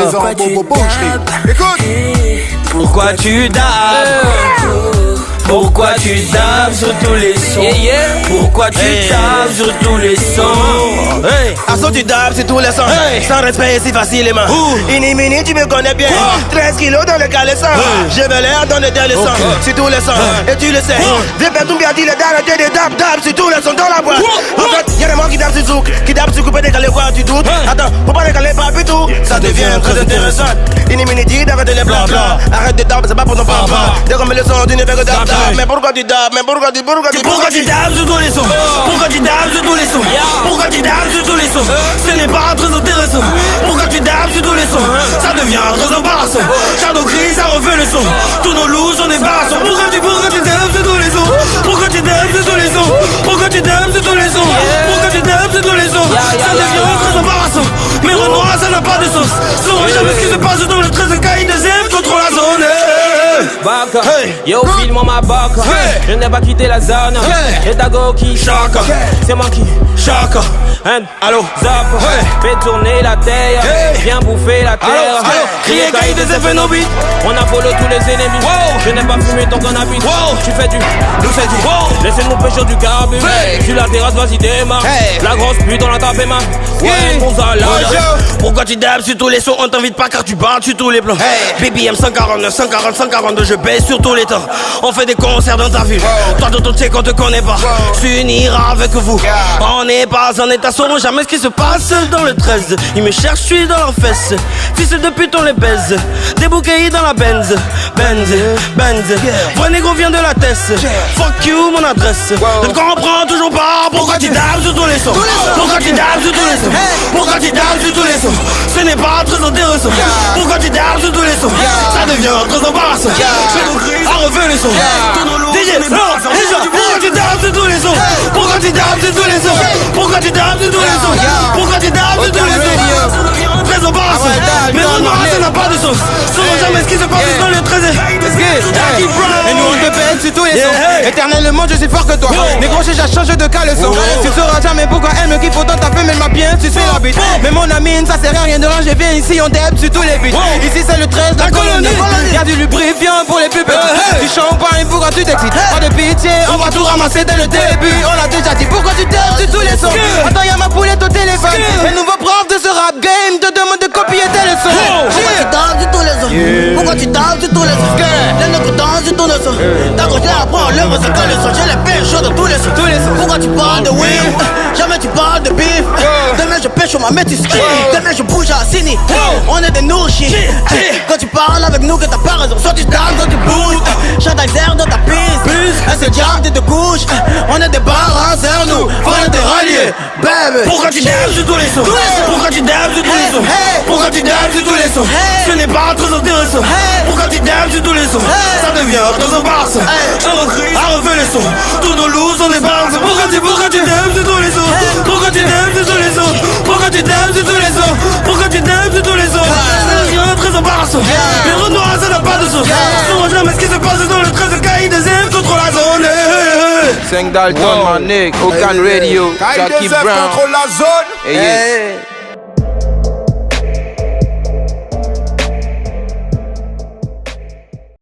maison, bobo boucherie. Écoute. Pourquoi tu dabs? Pourquoi tu dabs sur tous les sons? Pourquoi tu dabs sur tous les sons? À son tu dabs sur tous les sons. Sans respect si facilement. Inimini tu me connais bien. 13 kilos dans le caleçon. Je veux l'air dans le dernier son. Sur tous les sons. Et tu le sais. Viens faire tout bien dit les dames. Des dab sur tous les sons dans la boîte. En fait y'a des morts qui dabs sur zouk. Qui dabs sur coupé décalé voir tu doutes. Attends, faut pas décaler pas du tout. Ça devient très intéressant. Inimini dit d'arrêter les blancs. Arrête de dab, c'est pas pour ton papa. Dès qu'on met le son, tu ne fais que dab. Mais pourquoi tu dabs? Mais pourquoi tu dabs sur tous les sons? Pourquoi tu dabs sur tous les sons? Pourquoi tu dabs sur tous les sons? Ce n'est pas très intéressant. Pourquoi tu dabs sur tous les sons? Ça devient très embarrassant. Shadow crie, ça refait le son. Tous nos loups sont débarrassants. Pourquoi tu dabs sur tous les sons? Pourquoi tu dabs sur tous les sons? Pourquoi tu dabs sur tous les sons? Pourquoi tu dabs sur tous les sons? Ça devient très embarrassant. Mais Renoir, ça n'a pas de sens. Saurons jamais ce qui se passe dans le 13e cahier deuxième contre la zone. Baka, yo file-moi ma baka. Je n'ai pas quitté la zone. Et Dago qui Chaka, c'est moi qui Chaka. Allo, Zap, fais tourner la terre, viens bouffer la terre. Crier cahier des effets no beat. On a follow tous les ennemis. Je n'ai pas fumé ton cannabis. Tu fais du, nous fais du. Laissez-nous pêcher du carbu. Sur la terrasse, vas-y démarre. La grosse pute on la tape ma. Ouais, Gonzalo. Pourquoi tu dabs sur tous les sons? On t'invite pas car tu barres sur tous les plans. BBM 149, 140, 142, je baisse sur tous les temps. On fait des concerts dans ta ville. Toi de tu sais qu'on te connaît pas. S'unira avec vous. On n'est pas en état, sauront jamais ce qui se passe dans le 13. Ils me cherchent, je suis dans leurs fesses. Fils de pute on les baise. Des bouquets dans la Benz. Vrai négro vient de la Tesse. Fuck you mon adresse. Je ne comprends toujours pas pourquoi tu dabs sur tous les sons. Pourquoi tu dabs sur tous les sons? Pourquoi tu dabs sur tous les sons? Ce n'est pas très intéressant. Pourquoi tu dabs sur tous les sons? Ça devient très embarrassant. On refait le son. DJ, pourquoi tu dabs sur tous les sons? Pourquoi tu dabs sur tous les sons? Pourquoi tu dabs sur tous les sons? Pourquoi tu dabs sur tous les sons? Très embarrassant. Mais Renoir, ça n'a pas de sens. Saurons jamais ce qui se passe dans le 13e. Et nous on te pète sur tous les sons. Éternellement je suis fort que toi. Mais gros j'ai changé de caleçon. Tu sauras jamais pourquoi elle me kiffe autant. Ta femme elle m'a bien sucé la bite. Mais mon ami ça sert à rien de ranger. Viens ici on dab sur tous les beats. Ici c'est le 13 la colonie. Y'a du lubrifiant pour les plus petits. Du champagne pourquoi tu t'excites? Pas de pitié, on va tout ramasser dès le début. On l'a déjà dit, pourquoi tu dabs sur tous les sons? Attends y'a ma poulette au téléphone. Le nouveau prof de ce rap game te demande de copier tes leçons. Pourquoi tu dabs sur tous les sons? Pourquoi tu dabs sur tous les sons? Les nègres dansent sur tous les sons. T'as quand je l'apprends, l'œuvre c'est que le son. J'ai les pêches chaudes de tous les sons. Pourquoi tu parles de weed? Jamais tu parles de beef. Demain je pêche sur ma métis. Demain je bouge à Sini. On est des nourrichis. Quand tu parles avec nous que t'as pas raison. Soit tu dabs, soit tu bouges. Chante d'air dans ta piste. Elle se diable de te couche. On est des barasseurs nous. On est des ralliés. Baby. Pourquoi tu dabs sur tous les sons? Pourquoi tu dabs sur tous les sons? Pourquoi tu dabs sur tous les sons? Ce n'est pas très intéressant. Pourquoi tu dabs sur tous les sons? Ça devient très embarrassant. On refait les sons. Tous nos loups sont des barres. Pourquoi tu dabs sur tous les sons? Pourquoi tu dabs sur tous les sons? Pourquoi tu dabs sur tous les sons? Pourquoi tu dabs sur tous les sons? Ça devient très embarrassant. Mais Renoir ça n'a pas de sens. Saurons jamais ce qui se passe dans le 13e cahier deuxième contre la zone. 5 Dalton, my nigga, Okan Radio, Cahier Jackie deuxième Brown. contre la zone. Hey, yeah.